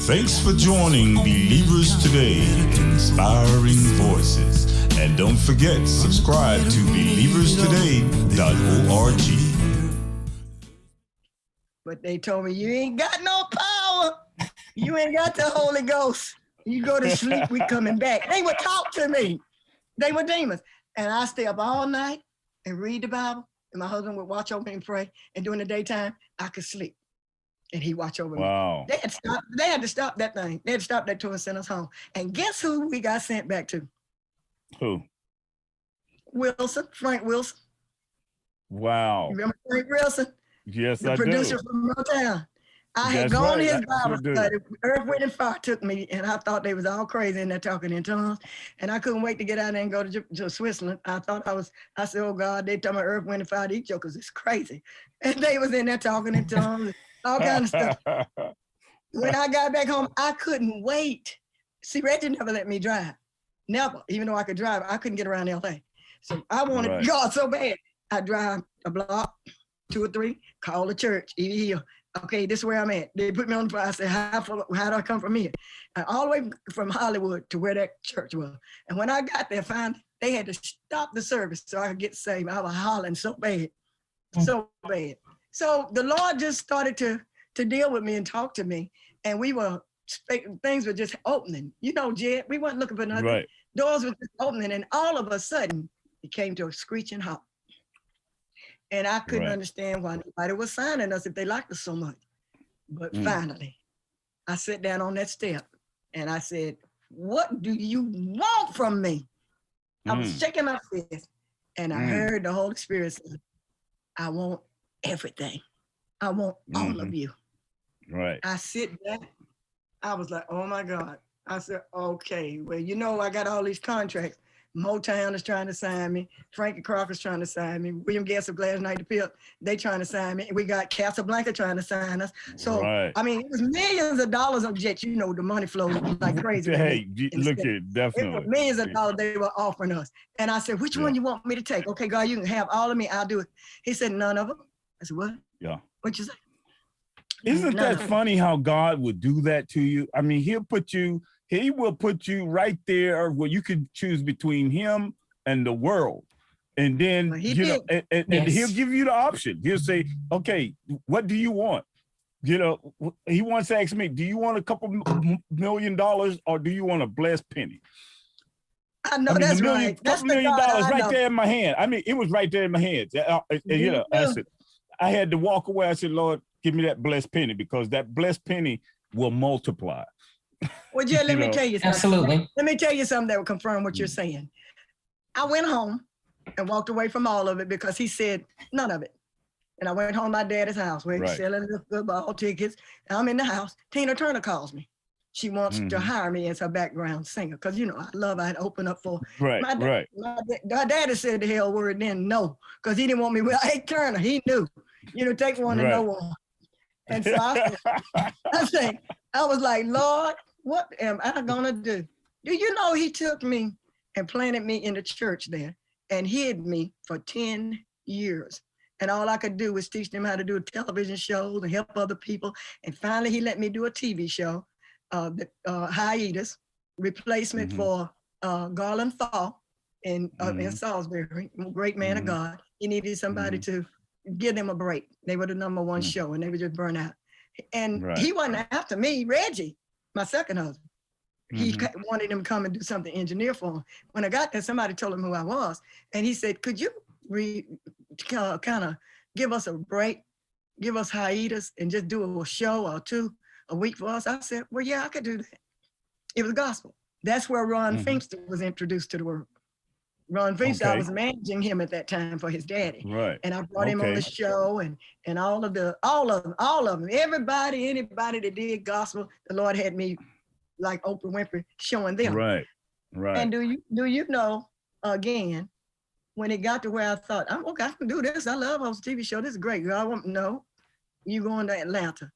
Thanks for joining Believers Today, Inspiring Voices. And don't forget, subscribe to believerstoday.org. But they told me, you ain't got no power. You ain't got the Holy Ghost. You go to sleep, we coming back. They would talk to me. They were demons. And I stay up all night and read the Bible. And my husband would watch over me and pray. And during the daytime, I could sleep. And he watched over me. They had to stop that thing. They had to stop that tour and send us home. And guess who we got sent back to? Who? Frank Wilson. Wow. You remember Frank Wilson? Yes, I do. The producer from Motown. I had gone to his Bible study. Earth, Wind, and Fire took me, and I thought they was all crazy in there talking in tongues. And I couldn't wait to get out there and go to Switzerland. I said, oh God, they talking about Earth, Wind, and Fire. These jokers is crazy. And they was in there talking in tongues, all kind of stuff. When I got back home, I couldn't wait. See, Reggie never let me drive. Never. Even though I could drive, I couldn't get around LA. So I wanted God so bad. I drive a block, 2 or 3, call the church, Evie Hill. Okay, this is where I'm at. They put me on the phone. I said, how do I come from here? All the way from Hollywood to where that church was. And when I got there, finally, they had to stop the service so I could get saved. I was hollering so bad, so bad. So the Lord just started to deal with me and talk to me. And things were just opening. You know, Jed, we weren't looking for nothing. Right. Doors were just opening. And all of a sudden, it came to a screeching halt. And I couldn't understand why nobody was signing us if they liked us so much. But finally, I sat down on that step and I said, what do you want from me? I was shaking my fist and I heard the Holy Spirit say, I want everything. I want all of you. Right. I sit back. I was like, oh my God. I said, okay, well, you know, I got all these contracts. Motown is trying to sign me. Frankie Crocker's trying to sign me. William Guest of Gladys Knight the Pip, they trying to sign me. We got Casablanca trying to sign us. So, I mean, it was millions of dollars of jets. You know, the money flowed like crazy. Hey, look here, definitely. It was millions of dollars they were offering us. And I said, which one you want me to take? Okay, God, you can have all of me. I'll do it. He said, none of them. I said, what? Yeah. What you say? Isn't that funny how God would do that to you? I mean, he will put you right there where you can choose between him and the world. And then, and he'll give you the option. He'll say, okay, what do you want? You know, he once asked me, do you want a couple $1 million or do you want a blessed penny? I know that's right. That's $2 million right there in my hand. I mean, it was right there in my hands. You know, I said, I had to walk away. I said, Lord, give me that blessed penny because that blessed penny will multiply. Well, Jed, let me tell you something. Absolutely. Let me tell you something that will confirm what you're saying. I went home and walked away from all of it because he said none of it. And I went home to my daddy's house where he's selling the football tickets. I'm in the house. Tina Turner calls me. She wants to hire me as her background singer because, you know, I'd open up for my daddy said the hell word then no, because he didn't want me with Ike Turner. He knew, you know, take one to know one. And so I was like, Lord, what am I gonna do? Do you know he took me and planted me in the church there and hid me for 10 years. And all I could do was teach them how to do television shows and help other people. And finally, he let me do a TV show, Hiatus, replacement for Garland Fall in Salisbury, great man of God. He needed somebody to give them a break. They were the #1 show and they were just burnt out. And he wasn't after me, Reggie, my second husband. He wanted him to come and do something engineer for him. When I got there, somebody told him who I was. And he said, could you kind of give us a break, give us hiatus and just do a show or 2 a week for us? I said, well, yeah, I could do that. It was gospel. That's where Ron Feimster was introduced to the world. Ron Feimster, I was managing him at that time for his daddy. Right. And I brought him on the show and all of them, anybody that did gospel, the Lord had me like Oprah Winfrey showing them. Right. And do you know, again, when it got to where I thought, I'm okay, I can do this. I love hosting TV show. This is great. I want no, you going to Atlanta.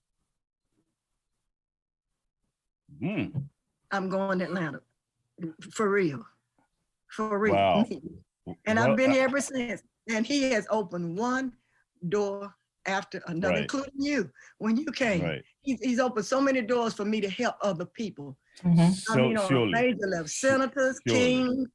I'm going to Atlanta. For real. For real. Wow. And I've been here ever since. And he has opened one door after another, including you when you came. Right. He's opened so many doors for me to help other people. So I mean, on a surely, major level, senators, kings,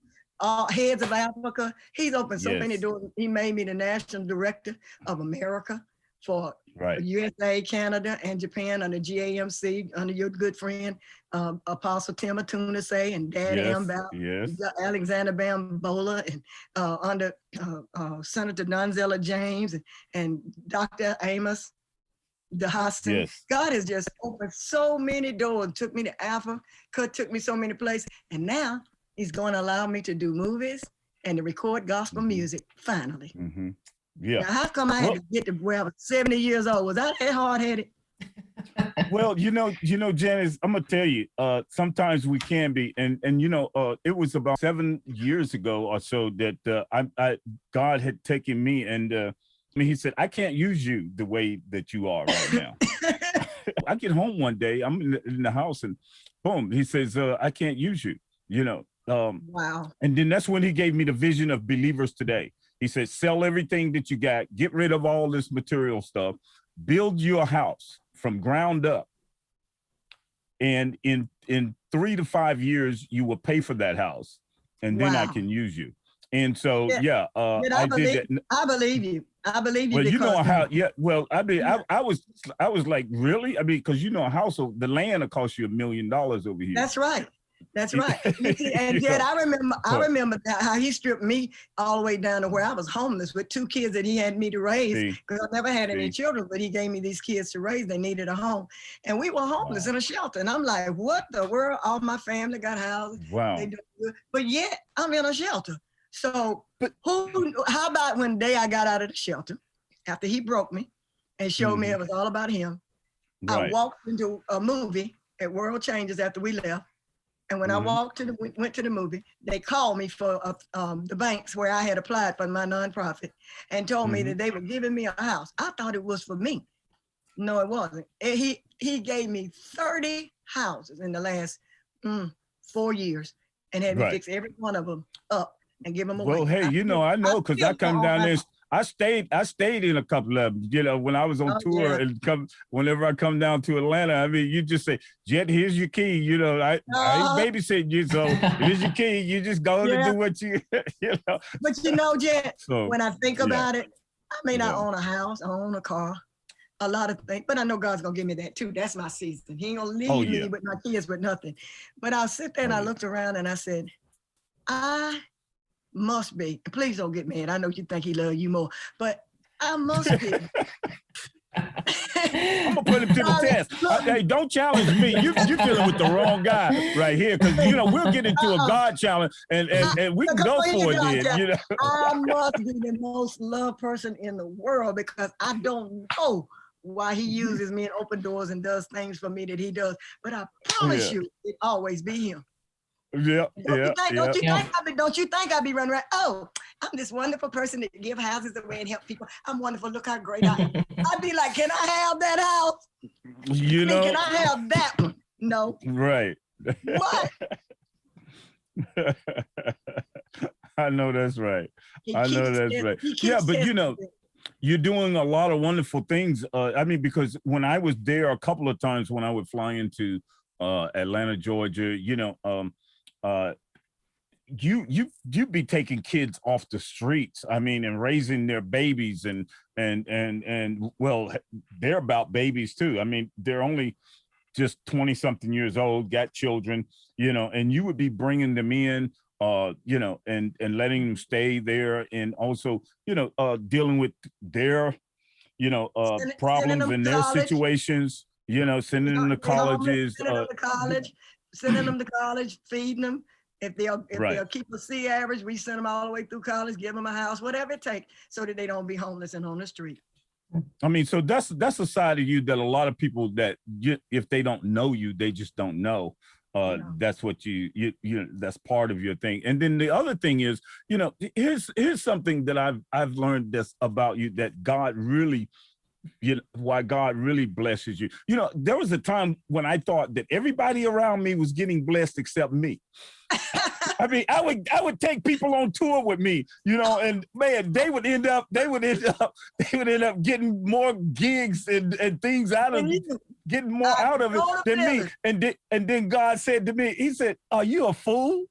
heads of Africa. He's opened so many doors. He made me the national director of America for USA, Canada, and Japan under GAMC, under your good friend, Apostle Timothy and Daddy Alexander Bambola, and under Senator Donzella James and Dr. Amos DeHaaston. Yes. God has just opened so many doors, took me to Africa, took me so many places, and now he's going to allow me to do movies and to record gospel music, finally. Yeah. Now, how come I had to get to where I was 70 years old? Was I that hard-headed? Well, you know, Janice, I'm gonna tell you, sometimes we can be, and it was about 7 years ago or so that God had taken me, and he said, I can't use you the way that you are right now. I get home one day, I'm in the house, and boom, he says, I can't use you, Wow. And then that's when he gave me the vision of Believers Today. He said, sell everything that you got, get rid of all this material stuff, build your house from ground up. And in 3 to 5 years, you will pay for that house, and then I can use you. And so, I did that. I believe you. I believe you. Well, you know how, well, I mean, I was like, really? I mean, because a house, the land will cost you $1 million over here. That's right. That's right. And yet I remember how he stripped me all the way down to where I was homeless with 2 kids that he had me to raise, because I never had any children, but he gave me these kids to raise. They needed a home. And we were homeless in a shelter. And I'm like, what the world? All my family got houses. Wow. They do good. But yet I'm in a shelter. So how about one day I got out of the shelter after he broke me and showed me it was all about him. I walked into a movie at World Changes after we left. And when I went to the movie, they called me for the banks where I had applied for my nonprofit and told me that they were giving me a house. I thought it was for me. No, it wasn't. And he gave me 30 houses in the last 4 years and had me fix every one of them up and give them away. Well, hey, I know, because I come down there. I stayed in a couple of them, when I was on tour and whenever I come down to Atlanta, I mean, you just say, Jet, here's your key. I ain't babysitting you, so here's your key. You just go and do what you, But Jet, when I think about it, I may not own a house, I own a car, a lot of things, but I know God's gonna give me that too. That's my season. He ain't gonna leave me with my kids with nothing. But I'll sit there and I looked around and I said, I must be. Please don't get mad. I know you think he loves you more, but I must be. I'm gonna put him to the test. Hey, don't challenge me. You're dealing with the wrong guy right here, because we'll get into a God challenge and we can go for it then. I must be the most loved person in the world, because I don't know why he uses me and open doors and does things for me that he does. But I promise you, it always be him. Don't you think I'd be running around? Oh, I'm this wonderful person that give houses away and help people. I'm wonderful. Look how great I am. I'd be like, can I have that house? Can I have that one? No. Right. What? I know that's right. Right. Yeah, but you're doing a lot of wonderful things. I mean, because when I was there a couple of times when I would fly into Atlanta, Georgia, you'd be taking kids off the streets, I mean, and raising their babies and well, they're about babies too. I mean, they're only just 20 something years old, got children, and you would be bringing them in, and letting them stay there, and also, dealing with their, problems and their situations, sending them to colleges, sending them to college, feeding them. If they'll keep a C average, we send them all the way through college, give them a house, whatever it takes, so that they don't be homeless and on the street. I mean, so that's a side of you that a lot of people that if they don't know you, they just don't know. That's what you that's part of your thing. And then the other thing is, here's something that I've learned this about you, that God really why God really blesses you. You know, there was a time when I thought that everybody around me was getting blessed except me. I mean, I would take people on tour with me, you know, and man, they would end up getting more gigs and things out of getting more out of it than me. And then God said to me, he said, "Are you a fool?"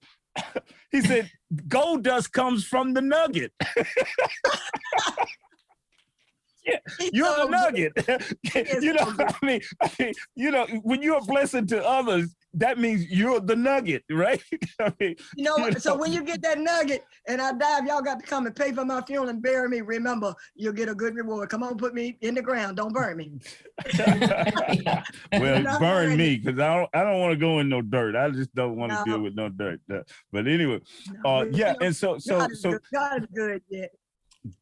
He said, "Gold dust comes from the nugget." Yeah, you're the nugget. You know, I mean, you know, when you're a blessing to others, that means you're the nugget, right? I mean, you know, so when you get that nugget and I die, if y'all got to come and pay for my funeral and bury me, remember, you'll get a good reward. Come on, put me in the ground. Don't burn me. Well, burn me, because I don't want to go in no dirt. I just don't want to deal with no dirt. But anyway, yeah, and so God is good, yeah.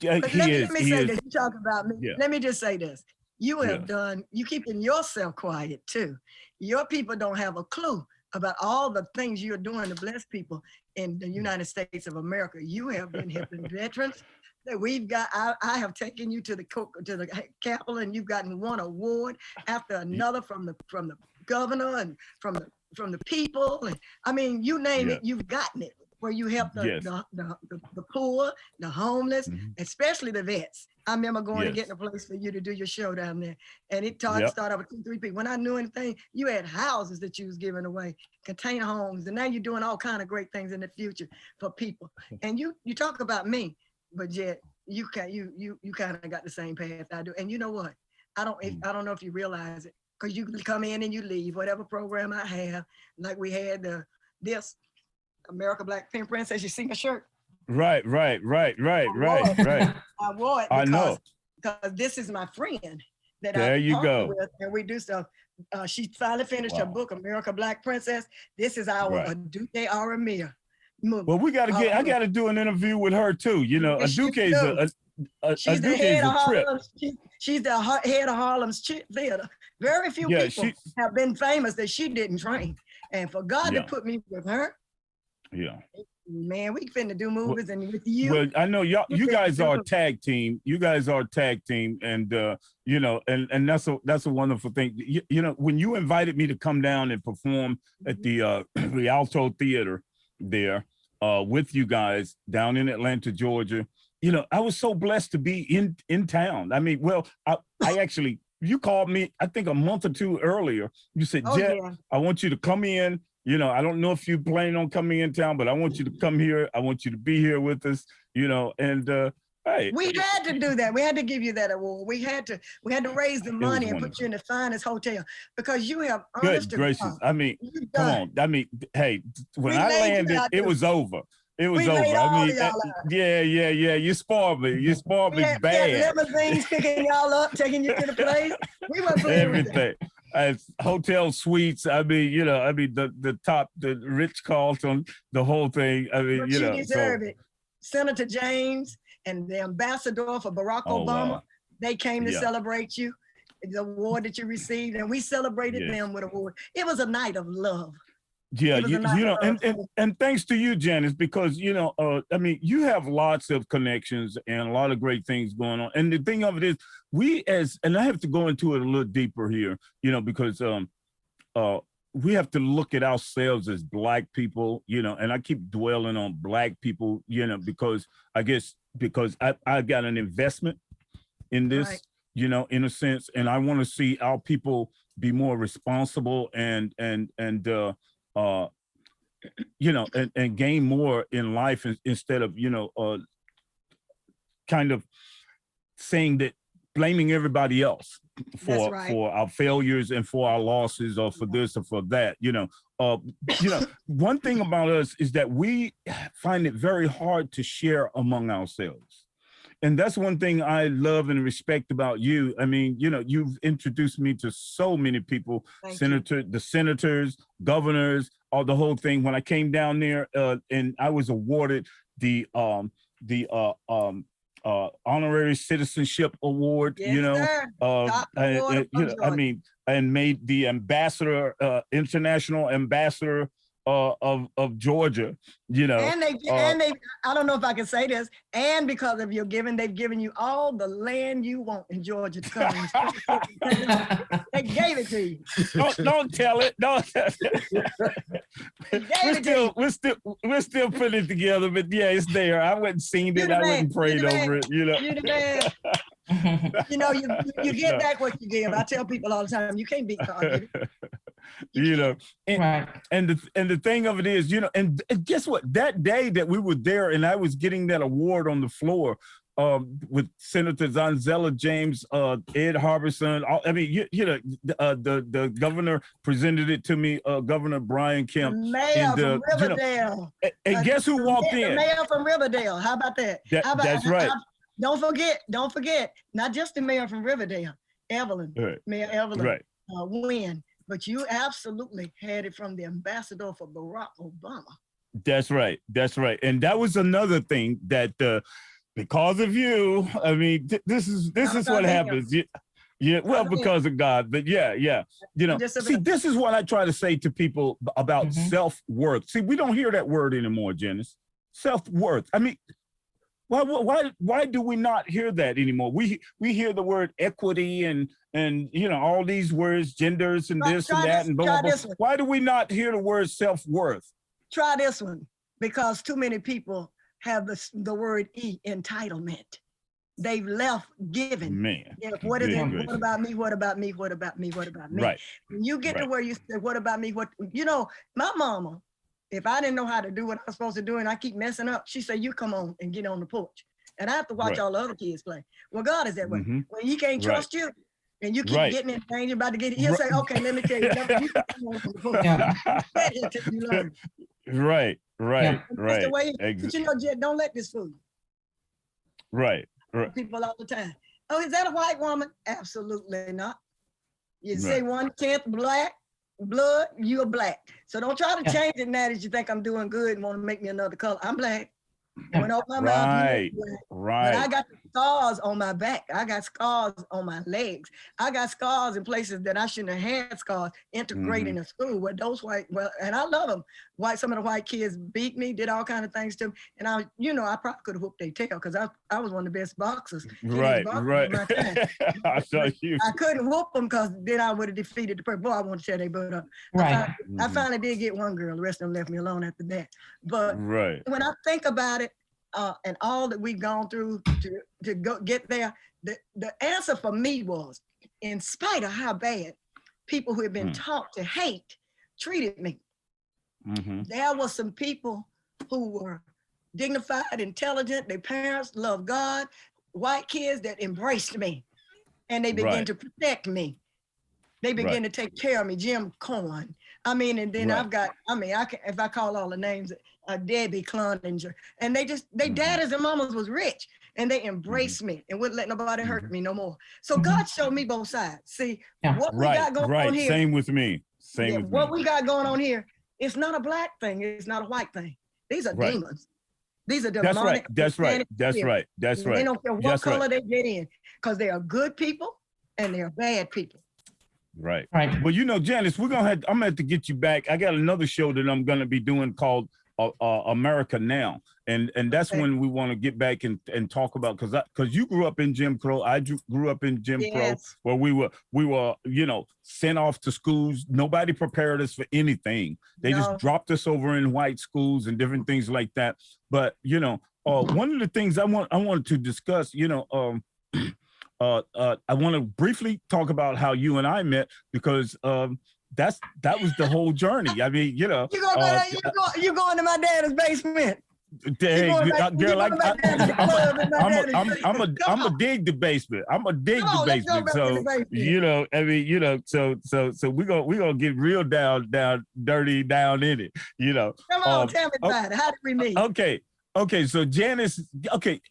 But let me say this. You talk about me. Yeah. Let me just say this. You have done, you keeping yourself quiet too. Your people don't have a clue about all the things you're doing to bless people in the United States of America. You have been helping veterans. That we've got, I have taken you to the Capitol, and you've gotten one award after another from the governor and from the people. And I mean, you name it, you've gotten it. Where you help the poor, the homeless, especially the vets. I remember going and getting a place for you to do your show down there. And it started with 2-3 people. When I knew anything, you had houses that you was giving away, container homes, and now you're doing all kind of great things in the future for people. And you talk about me, but yet you kind of got the same path I do. And you know what? I don't know if you realize it, because you come in and you leave, whatever program I have, like we had this America Black Pink Princess. You see my shirt? Right. I wore it because this is my friend that I partner with, and we do stuff. She finally finished her book, America Black Princess. This is our Aduke Aramia. Well, I got to do an interview with her too. You know, Aduke is she's the head of Harlem's. She's the head of Harlem's Theater. Very few people have been famous that she didn't train, and for God to put me with her. Yeah, man, we finna do movies and with you. Well, I know you guys are a tag team. You guys are a tag team, and you know, and that's a wonderful thing. You know, when you invited me to come down and perform at the Rialto Theater there with you guys down in Atlanta, Georgia, you know, I was so blessed to be in town. I mean, well, I actually, you called me, I think a month or two earlier. You said, Jet, I want you to come in. You know, I don't know if you plan on coming in town, but I want you to come here. I want you to be here with us, you know, and hey. We had to do that. We had to give you that award. We had to raise the money and put you in the finest hotel, because you have honest good gracious. I mean, come on. I mean, hey, when I landed, it was over. It was over. I mean, yeah. You spoiled me. You spoiled me bad. Yeah, limousines picking y'all up, taking you to the place. We were playing everything. Hotel suites. I mean, you know, the top, the Ritz Carlton, the whole thing. I mean, but you know, deserve it. Senator James and the ambassador for Barack Obama, they came to celebrate you, the award that you received, and we celebrated them with an award. It was a night of love. Yeah, you know, and thanks to you, Janice, because, you know, I mean, you have lots of connections and a lot of great things going on. And the thing of it is, and I have to go into it a little deeper here, you know, because we have to look at ourselves as Black people, you know, and I keep dwelling on Black people, you know, because I got an investment in this, you know, in a sense, and I want to see our people be more responsible and you know, and gain more in life instead of, you know, kind of saying that, blaming everybody else for our failures and for our losses or for this or for that, you know. One thing about us is that we find it very hard to share among ourselves. And that's one thing I love and respect about you. I mean, you know, you've introduced me to so many people, the senators, governors, all the whole thing. When I came down there and I was awarded the honorary citizenship award, you know, I mean, and made the ambassador, international ambassador of Georgia, you know. And they I don't know if I can say this, and because of your giving, they've given you all the land you want in Georgia to come. They gave it to you. Don't tell it. Don't tell it. We're still putting it together, but yeah, it's there. I wouldn't seen it. I wouldn't prayed over it, you know. You the man. You know, you get back what you give. I tell people all the time, you can't beat God. You know, and the thing of it is, you know, and guess what? That day that we were there and I was getting that award on the floor with Senator Zanzella James, Ed Harbison, I mean, you know, the governor presented it to me, Governor Brian Kemp. The mayor from Riverdale. You know, and guess who walked in? The mayor from Riverdale. How about that? That's right. Don't forget, not just the mayor from Riverdale, Evelyn, Mayor Evelyn, Wynn, but you absolutely had it from the ambassador for Barack Obama. That's right. And that was another thing that because of you, I mean, this is what happens. Yeah, well, because of God, but yeah. You know, see, this is what I try to say to people about self-worth. See, we don't hear that word anymore, Janice. Self-worth. I mean, why do we not hear that anymore? We hear the word equity and you know, all these words, genders and this and that and blah, blah, blah. Why do we not hear the word self-worth? Try this one, because too many people have the word entitlement. They've left giving. Man. Yeah, what is it? What about me? What about me? What about me? What about me? Right. When you get to where you say, what about me? What, you know, my mama, if I didn't know how to do what I was supposed to do and I keep messing up, she said, you come on and get on the porch. And I have to watch all the other kids play. Well, God is that way. When he can't trust you and you keep getting in things, you're about to get it, he'll say, okay, let me tell you, you come on the porch. You learn. Right. That's the way, but you know, Jed, don't let this fool you. Right. People all the time. Oh, is that a white woman? Absolutely not. You say 1/10 black blood, you're black. So don't try to change it now that you think I'm doing good and want to make me another color. I'm black. Went off my mouth. Right. But I got scars on my back. I got scars on my legs. I got scars in places that I shouldn't have had scars integrating in school where those and I love them. Some of the white kids beat me, did all kinds of things to me. And I probably could have whooped their tail because I was one of the best boxers. Right. I saw you. I couldn't whoop them because then I would have defeated the person. Boy, I want to tear their butt up. Right. I finally did get one girl. The rest of them left me alone after that. But when I think about it, and all that we've gone through to go get there, the answer for me was, in spite of how bad people who have been taught to hate treated me, there were some people who were dignified, intelligent, their parents loved God, white kids that embraced me, and they began to protect me. They began to take care of me, Jim Cohen. I mean, and then I've got, if I call all the names, Debbie Cloninger, and they daddies and mamas was rich, and they embraced me and wouldn't let nobody hurt me no more. So God showed me both sides. See, what we got going on here. Same with me. What we got going on here, it's not a black thing. It's not a white thing. These are demons. These are demonic. That's right. They don't care what color they get in, because they are good people and they are bad people. Right. Well, you know, Janice, I'm gonna have to get you back. I got another show that I'm gonna be doing called America Now, and that's when we want to get back and talk about, because you grew up in Jim Crow, I grew up in Jim Crow, where we were sent off to schools. Nobody prepared us for anything. They just dropped us over in white schools and different things like that. But one of the things I wanted to discuss, I want to briefly talk about how you and I met, because that was the whole journey. I mean, you going to my dad's basement. Hey, girl, I'm a dig the basement. I'm a dig the basement. So so we're gonna get real dirty down in it. Come on, tell me about it. How did we meet? Okay, so Janice,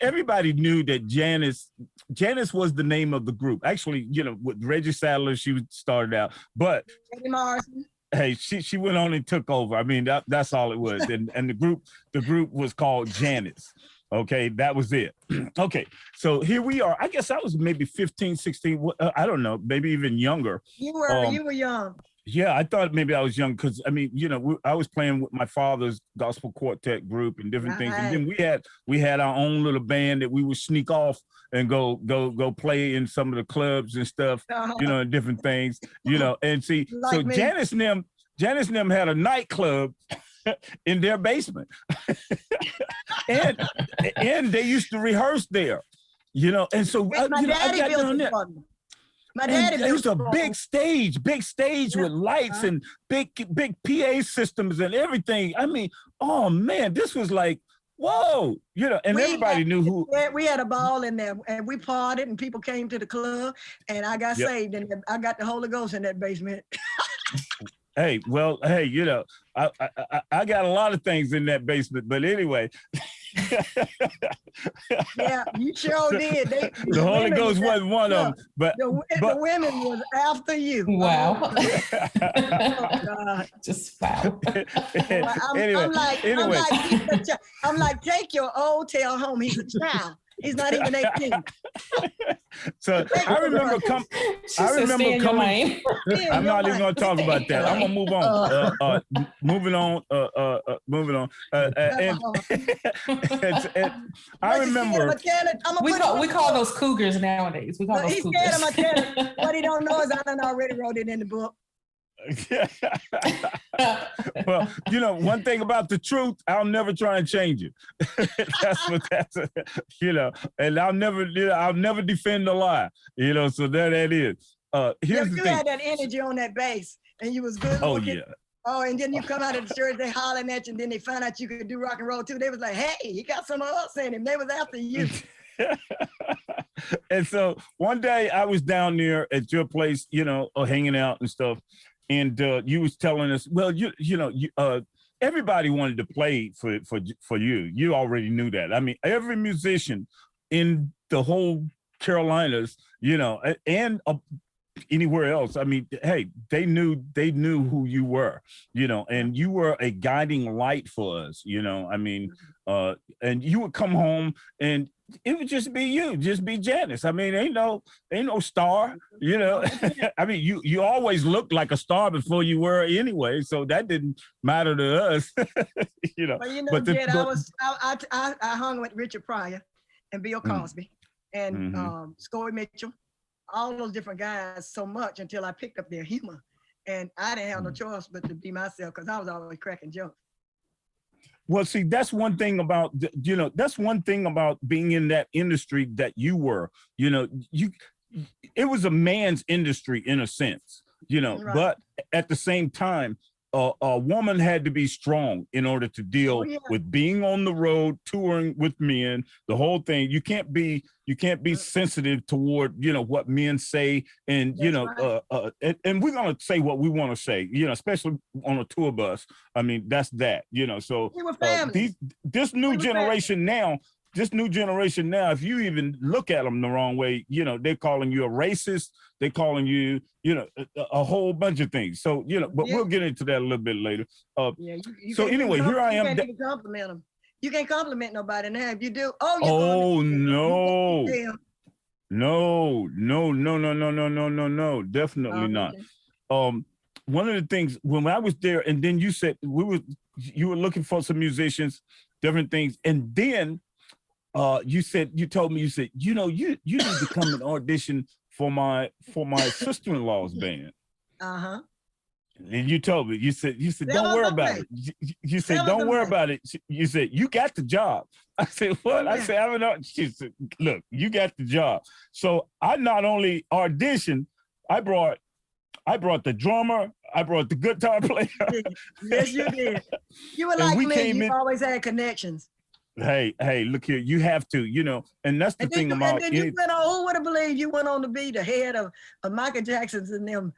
everybody knew that Janice was the name of the group. Actually, with Reggie Sadler, she started out, but Eddie Morrison. Hey, she went on and took over. I mean, that's all it was. And the group was called Janice. Okay, that was it. Okay, so here we are. I guess I was maybe 15, 16, I don't know, maybe even younger. You were young. Yeah, I thought maybe I was young because I mean, I was playing with my father's gospel quartet group and different things, and then we had our own little band that we would sneak off and go play in some of the clubs and stuff, and different things, and see. Like so Janice and them had a nightclub in their basement, and they used to rehearse there, and so I got down there. My daddy, it was a big stage with lights and big PA systems and everything. I mean, oh man, this was like, whoa, and everybody knew who. We had a ball in there, and we partied, and people came to the club, and I got saved, and I got the Holy Ghost in that basement. Hey, I got a lot of things in that basement, but anyway. Yeah, you sure did. The Holy Ghost wasn't one of them, but the women was after you. Wow. Oh, God. Just wow. I'm like, take your old tail home. He's a child. He's not even 18. So I remember coming. I'm not even going to talk about that. I'm going to move on. Moving on. And I remember. We call those cougars nowadays. We call those he's cougars. He's scared of my tennis. What he don't know is I done already wrote it in the book. Well, one thing about the truth, I'll never try and change it. And I'll never defend a lie, so there that is. Here's the thing. You had that energy on that bass, and you was good. Oh, looking. yeah. Oh, and then you come out of the church, they hollering at you, and then they find out you could do rock and roll too. They was like, hey, he got some of us in him. They was after you. And so one day I was down there at your place, hanging out and stuff. And you was telling us, well, everybody wanted to play for you. You already knew that. I mean, every musician in the whole Carolinas, and anywhere else. I mean, hey, they knew who you were, and you were a guiding light for us, I mean, and you would come home and it would just be you, just be Janice. I mean, ain't no star, I mean, you always looked like a star before you were anyway, so that didn't matter to us, Well, Jed, I hung with Richard Pryor and Bill Cosby and Scory Mitchell, all those different guys so much until I picked up their humor, and I didn't have no choice but to be myself because I was always cracking jokes. Well, see, that's one thing about, that's one thing about being in that industry that you were, it was a man's industry in a sense, right. But at the same time, a woman had to be strong in order to deal with being on the road, touring with men, the whole thing. You can't be sensitive toward, what men say. And, and we're going to say what we want to say, especially on a tour bus. I mean, that's that, so this new generation now, if you even look at them the wrong way, they're calling you a racist. They're calling you, a whole bunch of things. So, but we'll get into that a little bit later. So anyway, here I am. You can't even compliment them. You can't compliment nobody now. If you do, no. No, definitely not. One of the things when I was there, and then you said you were looking for some musicians, different things, and then you told me, you need to come and audition for my sister-in-law's band. Uh-huh. And you told me, you said, don't worry about it. You said, don't worry about it. You said, you got the job. I said, what? I said, I don't know. She said, look, you got the job. So I not only auditioned, I brought the drummer, I brought the guitar player. Yes, you did. You were like me, you always had connections. Hey, look here, you have to, and that's the thing about it. You went on, who would have believed you went on to be the head of Michael Jackson's and them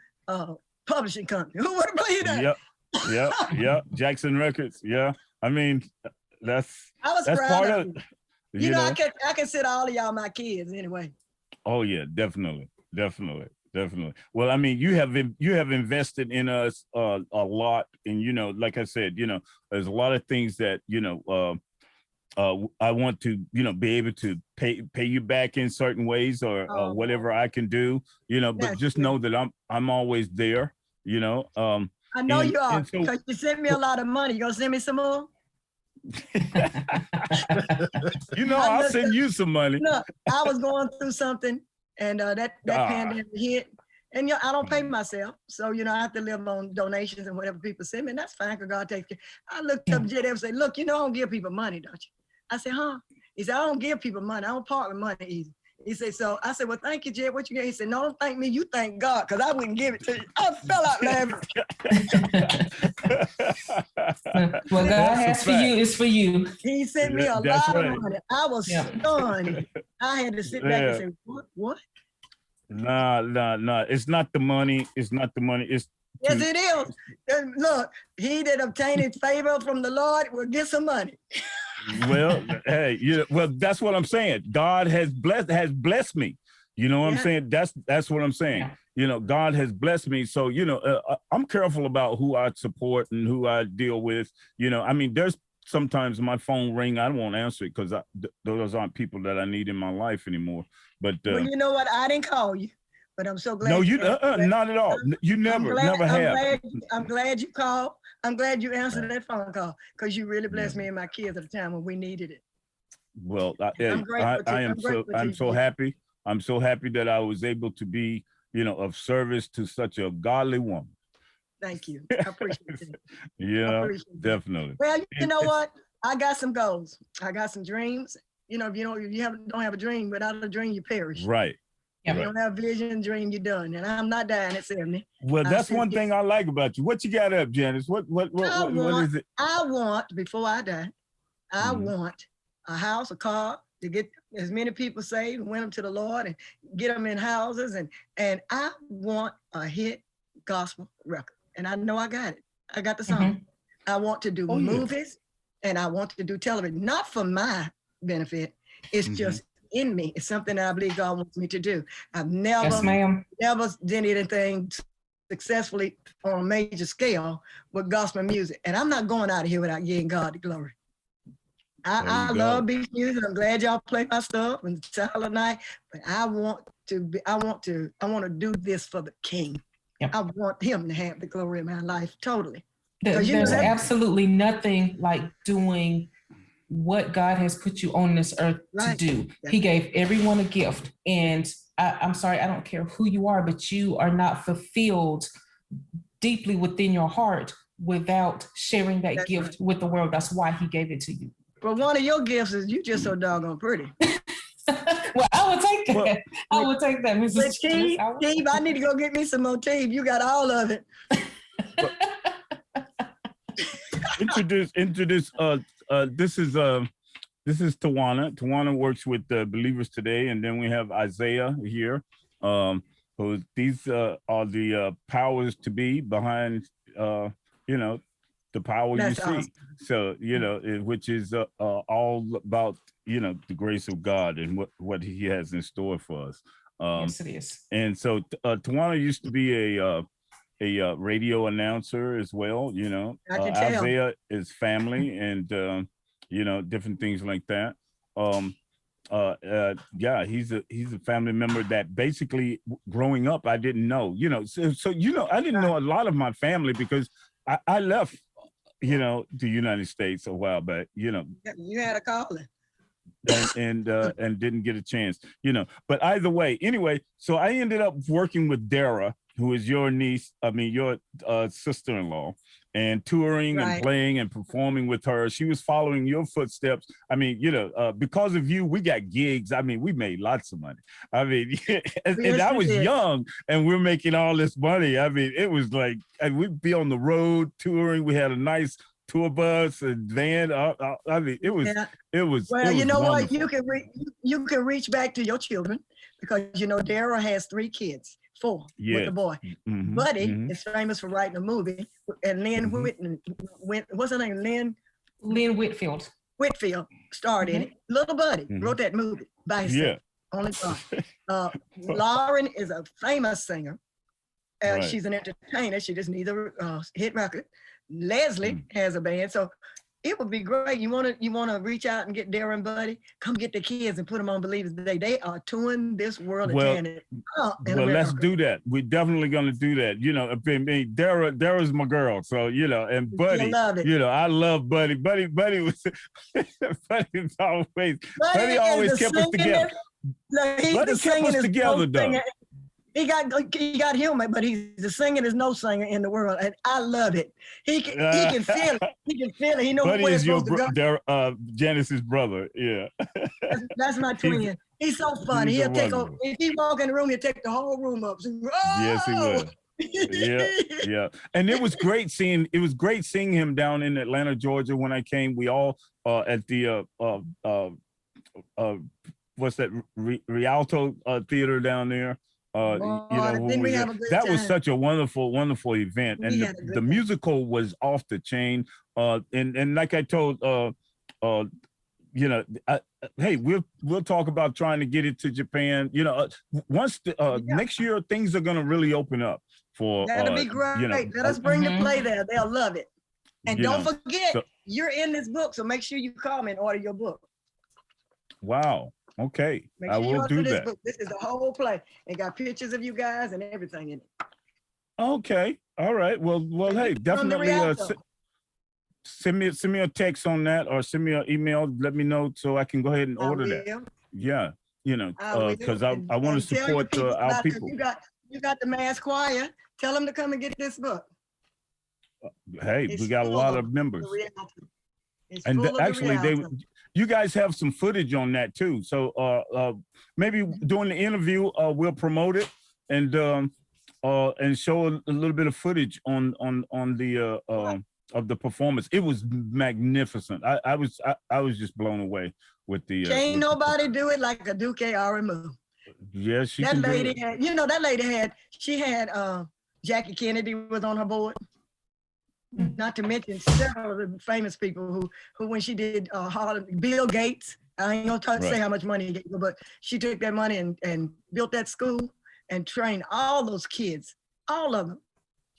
publishing company? Who would have believed that? Yep. Jackson Records. Yeah. I mean, that's part of it. I consider all of y'all my kids anyway. Oh yeah, definitely. Well, I mean, you have invested in us a lot, and like I said, there's a lot of things that I want to, be able to pay you back in certain ways or whatever I can do, but just know that I'm always there. I know you are, so, because you sent me a lot of money. You gonna send me some more? I'll send you some money. Look, I was going through something, and that pandemic hit, and I don't pay myself, so I have to live on donations and whatever people send me, and that's fine, because God takes care. I looked up JF and said, look, I don't give people money, don't you? I said, huh? He said, I don't give people money. I don't part with money either. He said, so I said, well, thank you, Jed. What you get? He said, no, don't thank me. You thank God, because I wouldn't give it to you. I fell out laughing. What God has for you is for you. He sent me a lot of money. I was stunned. I had to sit back and say, what? Nah. It's not the money. It's not the money. Yes, it is. And look, he that obtaineth favor from the Lord will get some money. Well, hey, that's what I'm saying. God has blessed me. You know what I'm saying? That's what I'm saying. Yeah. God has blessed me. So, I'm careful about who I support and who I deal with. There's sometimes my phone ring, I won't answer it because those aren't people that I need in my life anymore. But well, you know what? I didn't call you, but I'm so glad. No, not at all. You never have. I'm glad you called. I'm glad you answered that phone call, because you really blessed me and my kids at the time when we needed it. Well, I'm so happy. I'm so happy that I was able to be, of service to such a godly woman. Thank you. I appreciate it. Yeah, definitely. Well, you know what? I got some goals. I got some dreams. If you don't have a dream, without a dream, you perish. Right. If you don't have vision, dream, you're done. And I'm not dying at 70. Well, that's one thing I like about you. What you got up, Janice? What is it? I want, before I die, I want a house, a car, to get as many people saved, win them to the Lord, and get them in houses. And I want a hit gospel record. And I know I got it. I got the song. I want to do movies, and I want to do television, not for my benefit. It's just in me. It's something I believe God wants me to do. I've never did anything successfully on a major scale with gospel music. And I'm not going out of here without giving God the glory. I love beach music. I'm glad y'all play my stuff and Silent Night, but I want to do this for the King. Yep. I want him to have the glory in my life totally. There's absolutely nothing like doing what God has put you on this earth to do. He gave everyone a gift. And I'm sorry, I don't care who you are, but you are not fulfilled deeply within your heart without sharing that gift with the world. That's why he gave it to you. But one of your gifts is you just so doggone pretty. Well, I would take that. I would take that, Mrs. Steve, I need to go get me some more tea. You got all of it. Introduce this is Tawana. Tawana works with Believers Today, and then we have Isaiah here. These are the powers to be behind, the power you see. Awesome. So, which is all about, the grace of God and what he has in store for us. Yes, it is. And so Tawana used to be a radio announcer as well, I can tell. Isaiah is family and, different things like that. He's a family member that basically growing up, I didn't know, I didn't know a lot of my family because I left, the United States a while back, You had a calling. And didn't get a chance, but either way, anyway, so I ended up working with Dara, who is your sister-in-law, and touring and playing and performing with her. She was following your footsteps. Because of you, we got gigs. We made lots of money. And I was young and we're making all this money. It was like, we'd be on the road touring. We had a nice tour bus and van. It was. Well, you know wonderful. What? You can reach back to your children because Dara has 3 kids. 4 with the boy. Mm-hmm. Buddy is famous for writing a movie, and Lynn what's her name? Lynn Whitfield. Whitfield starred in it. Little Buddy wrote that movie by himself. Only God. Lauren is a famous singer. She's an entertainer. She just needs a hit record. Leslie has a band. So it would be great. You wanna reach out and get Darren Buddy? Come get the kids and put them on Believers Day. They are touring this world and tearing it up in America. Let's do that. We're definitely gonna do that. You know, Dara's my girl. So, you know, and Buddy, you know, I love Buddy. Buddy was Buddy always kept us together. No, Buddy kept us together, though. He got humor, but he's the singing is no singer in the world, and I love it. He can feel it. He can feel it. He knows where it's supposed to go. Janice's brother, yeah. That's my twin. He's so funny. He'll take over. If he walk in the room, he'll take the whole room up. So, yes, he will. Yeah. And it was great seeing him down in Atlanta, Georgia when I came. We all at the what's that Rialto Theater down there. You know, that was such a wonderful event, and the musical was off the chain. And like I told, you know, hey, we'll talk about trying to get it to Japan. You know, once next year things are gonna really open up for. That'll be great. You know, let us bring the play there. They'll love it. And don't forget, you're in this book, so make sure you call me and order your book. Wow. Okay, I will do that. Book. This is the whole play. It got pictures of you guys and everything in it. Okay, all right. Well, hey, definitely send me a text on that, or send me an email. Let me know so I can go ahead and order that. Yeah, you know, because I want to support our people. You got the mass choir. Tell them to come and get this book. Hey, we got a lot of members. And actually, you guys have some footage on that too. So maybe during the interview, we'll promote it and show a little bit of footage on the of the performance. It was magnificent. I was just blown away with the. Can't nobody do it like a Duke Arimu. Yes, she that can lady do it. had. You know that lady had. She had Jackie Kennedy was on her board. Not to mention several of the famous people who when she did Bill Gates, I ain't gonna say how much money he gave her, but she took that money and built that school and trained all those kids, all of them.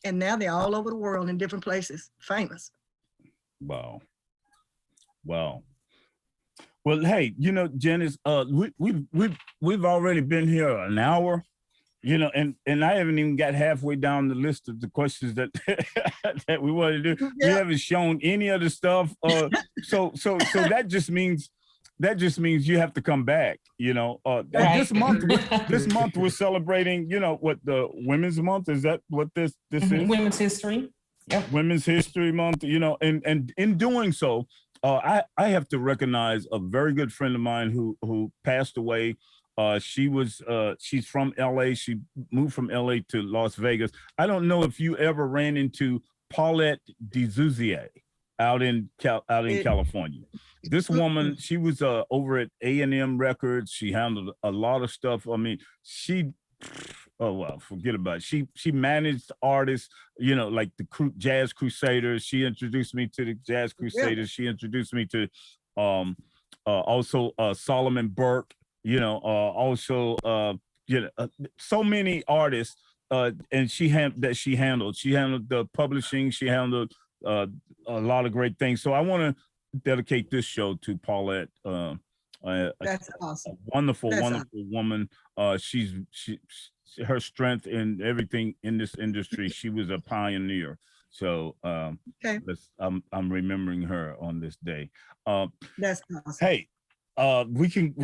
And now they're all over the world in different places, famous. Wow. Well, hey, you know, Janice, we've already been here an hour. You know, and I haven't even got halfway down the list of the questions that that we want to do. Yeah. We haven't shown any of the stuff. So that just means you have to come back. You know, this month we're celebrating. You know what, the Women's Month, is that what this is? Women's History. Yep. Women's History Month. You know, and in doing so, I have to recognize a very good friend of mine who passed away. She's from LA. She moved from LA to Las Vegas. I don't know if you ever ran into Paulette DeZouzier out in California. This woman, she was over at A&M Records. She handled a lot of stuff. I mean, forget about it. She managed artists, you know, like the Jazz Crusaders. She introduced me to the Jazz Crusaders. She introduced me to also Solomon Burke. You know, also, you know, so many artists, and she handled. She handled the publishing. She handled a lot of great things. So I want to dedicate this show to Paulette. That's awesome. A wonderful woman. Her strength in everything in this industry. She was a pioneer. So I'm remembering her on this day. That's awesome. Hey. We can,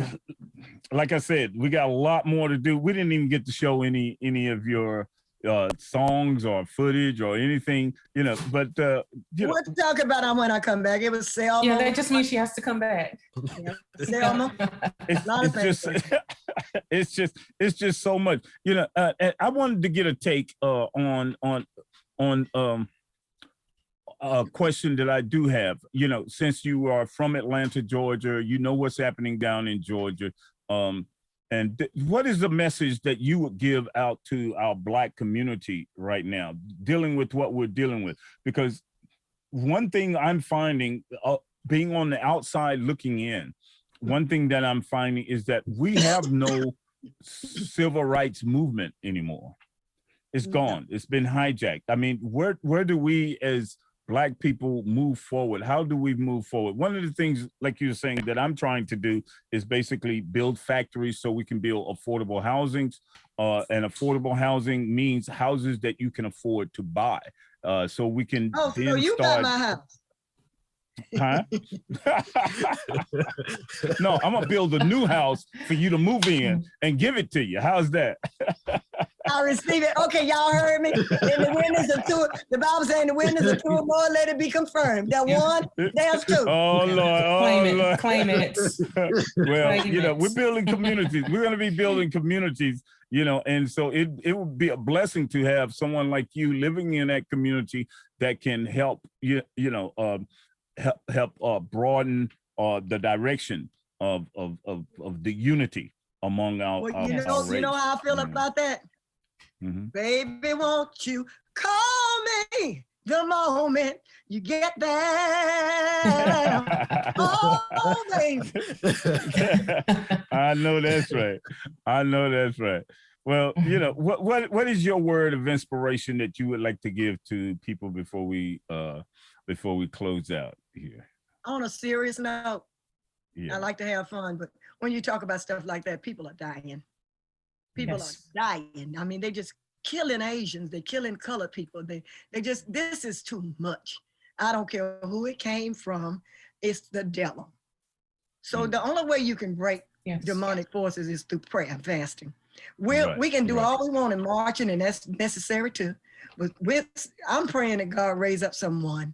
like I said, we got a lot more to do. We didn't even get to show any of your songs or footage or anything, you know, but we'll talk about it when I come back. It was Selma. Yeah, that just means she has to come back. Yeah. Selma. It's just so much, you know. I wanted to get a take on a question that I do have. You know, since you are from Atlanta, Georgia, you know what's happening down in Georgia. What is the message that you would give out to our Black community right now, dealing with what we're dealing with? Because one thing I'm finding, being on the outside looking in, one thing that I'm finding is that we have no civil rights movement anymore. It's gone. It's been hijacked. I mean, where do we as Black people move forward? How do we move forward? One of the things, like you were saying, that I'm trying to do is basically build factories so we can build affordable housings. And affordable housing means houses that you can afford to buy. So we can Oh, then so you start. got my house. Huh? No, I'm gonna build a new house for you to move in and give it to you. How's that? I receive it. Okay, y'all heard me. In the witness of two, the Bible saying the witness of two or more, let it be confirmed. That one, there's two. Oh Lord, Lord. Claim it. Well, Claim you know, it. we're building communities. We're going to be building communities, you know, and so it would be a blessing to have someone like you living in that community that can help help broaden the direction of the unity among our Well, our you know race. how I feel about that. Mm-hmm. Baby, won't you call me the moment you get there? Oh, baby. I know that's right. I know that's right. Well, you know, what is your word of inspiration that you would like to give to people before we close out here? On a serious note, Yeah. I like to have fun, but when you talk about stuff like that, people are dying. People Yes. are dying. I mean, they just killing Asians. They killing colored people. They just, this is too much. I don't care who it came from. It's the devil. So the only way you can break demonic forces is through prayer and fasting. We can do all we want in marching, and that's necessary too. But I'm praying that God raise up someone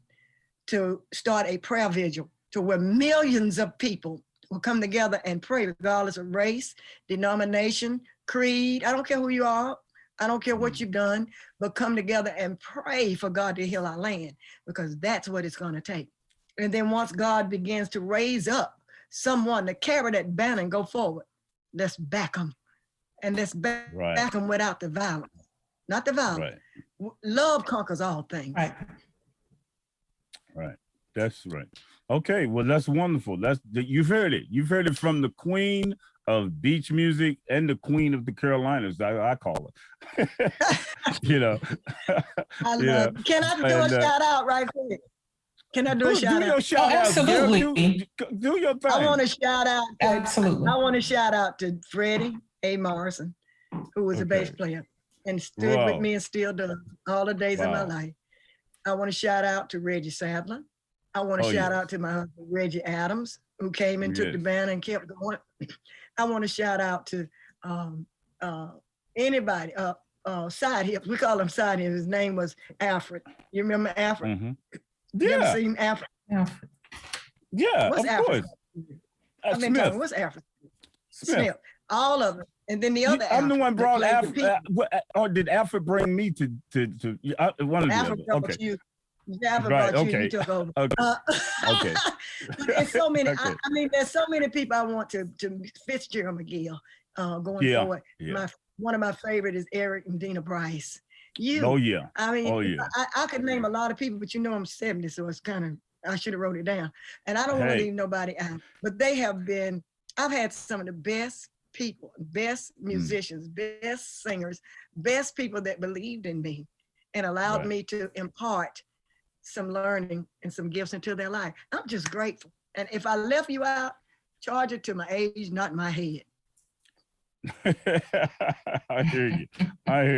to start a prayer vigil to where millions of people will come together and pray, regardless of race, denomination, creed. I don't care who you are. I don't care what you've done, but come together and pray for God to heal our land, because that's what it's going to take. And then once God begins to raise up someone to carry that banner and go forward, let's back them. And let's back them without the violence. Not the violence. Right. Love conquers all things. Right. That's right. Okay, well, that's wonderful. You've heard it. You've heard it from the queen of beach music and the queen of the Carolinas, I call her. You know. I love it. Can I do a shout out right quick? Can I do a shout out? Do your shout out. Absolutely. Do your thing. I want to shout out. Absolutely. I want to shout out to Freddie A. Morrison, who was a bass player and stood with me and still does all the days of my life. I want to shout out to Reggie Sadler. I want to shout out to my husband, Reggie Adams, who came and took the band and kept going. I want to shout out to anybody, side hips. We call him side hips. His name was Alfred. You remember Alfred? Mm-hmm. You ever seen Alfred? Yeah, what's of Alfred? course. Smith. What's Alfred? Smith. All of them. And then the other I'm the one brought Alfred. Or did Alfred bring me to one of the Alfred other? Okay. You. Alfred brought you. You took over. Okay. There's so many. I mean, there's so many people I want to Fitzgerald McGill going forward. Yeah. One of my favorite is Eric and Dina Bryce. I mean, I could name a lot of people, but you know I'm 70, so it's kind of, I should have wrote it down. And I don't want to leave nobody out, but they have been, I've had some of the best people, best musicians, best singers, best people that believed in me and allowed me to impart some learning and some gifts into their life. I'm just grateful. And if I left you out, charge it to my age, not my head. I hear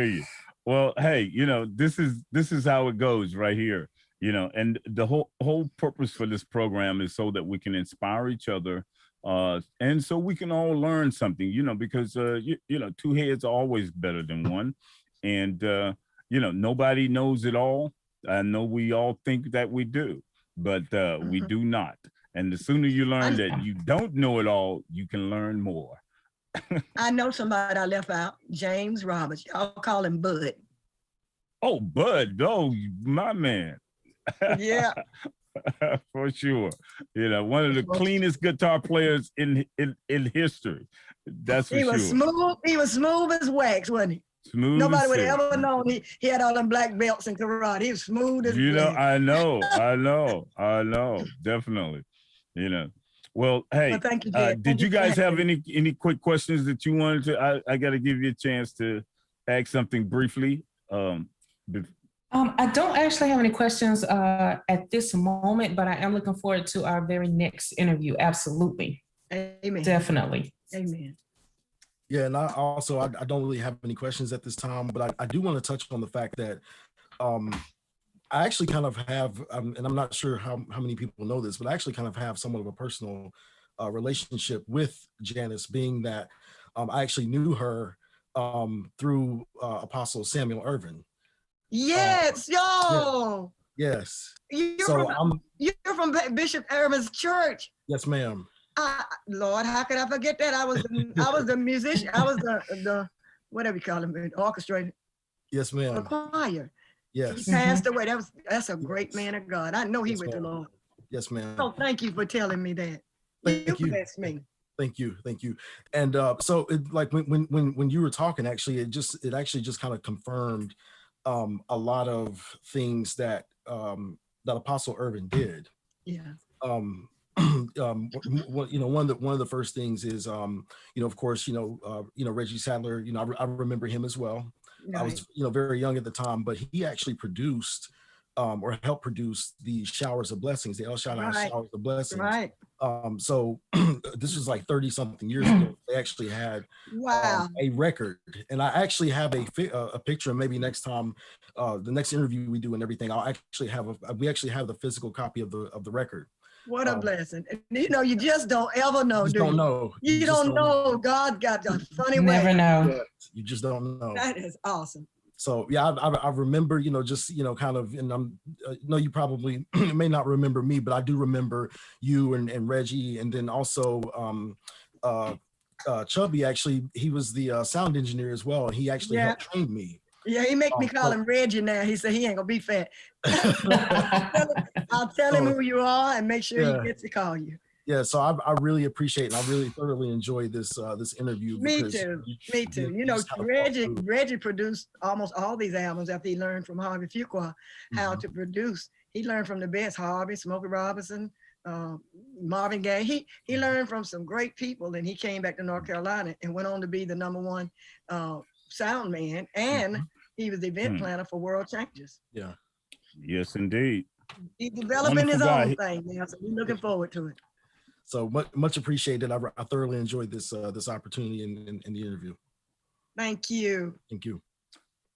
you. Well, hey, you know, this is how it goes right here, you know, and the whole purpose for this program is so that we can inspire each other, and so we can all learn something, you know, because you know, two heads are always better than one, and you know, nobody knows it all. I know we all think that we do, but we do not. And the sooner you learn that you don't know it all, you can learn more. I know somebody I left out, James Roberts. Y'all call him Bud. Oh, Bud. Oh, my man. Yeah. For sure. You know, one of the cleanest guitar players in history. That's for sure. He was smooth as wax, wasn't he? Smooth. Nobody would have ever known he had all them black belts in karate. He was smooth as wax. I know. Definitely. You know. Well, hey, well, thank you, did you guys have any quick questions that you wanted to? I got to give you a chance to ask something briefly. I don't actually have any questions at this moment, but I am looking forward to our very next interview. Absolutely. Amen. Definitely. Amen. Yeah, and I don't really have any questions at this time, but I do want to touch on the fact that I actually kind of have, and I'm not sure how many people know this, but I actually kind of have somewhat of a personal relationship with Janice, being that I actually knew her through Apostle Samuel Irvin. Yes, yo. Yes. You're from Bishop Irvin's church. Yes, ma'am. Lord, how could I forget that? I was the musician. I was the whatever you call him, orchestrator. Yes, ma'am. The choir. Yes. He passed away. That's a great man of God. I know he went to the Lord. Yes, ma'am. So thank you for telling me that. Thank you. Bless me. Thank you. And so it, like when you were talking, actually, it actually just kind of confirmed a lot of things that that Apostle Irvin did. Yeah. One of the first things is of course Reggie Sadler. I remember him as well. Right. I was very young at the time, but he actually produced or helped produce the Showers of Blessings, the El Shaddai Showers of Blessings. Right. So this was like 30 something years ago. They actually had a record, and I actually have a picture. And maybe next time, the next interview we do and everything, we actually have the physical copy of the record. What a blessing. You just don't ever know. You don't know. You don't know. God got a funny way. Never know. You just don't know. That is awesome. So yeah, I remember, kind of, and I'm, you probably may not remember me, but I do remember you and Reggie, and then also Chubby. Actually, he was the sound engineer as well, and he actually helped train me. Yeah, he make me call him Reggie now. He said he ain't gonna be fat. I'll tell him who you are and make sure he gets to call you. Yeah, so I really appreciate and I really thoroughly enjoyed this interview. Me too. Reggie produced almost all these albums after he learned from Harvey Fuqua how to produce. He learned from the best, Harvey, Smokey Robinson, Marvin Gaye. He learned from some great people, and he came back to North Carolina and went on to be the #1 sound man, and he was the event planner for World Changes. Yeah. Yes, indeed. He's developing his own thing now, so we're looking forward to it. So much appreciated. I thoroughly enjoyed this opportunity in the interview. Thank you. Thank you.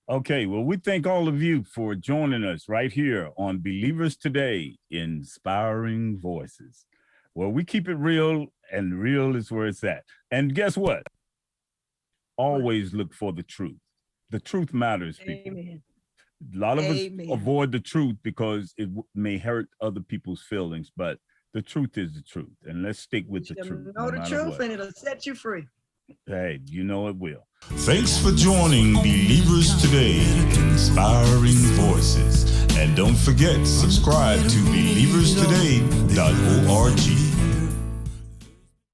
Okay, well, we thank all of you for joining us right here on Believers Today, Inspiring Voices. Well, we keep it real, and real is where it's at. And guess what? Always look for the truth. The truth matters, people. Amen. A lot of us avoid the truth because it may hurt other people's feelings, but the truth is the truth, and let's stick with the truth. Know the truth, and it'll set you free. Hey, you know it will. Thanks for joining Believers Today, Inspiring Voices. And don't forget, subscribe to believerstoday.org.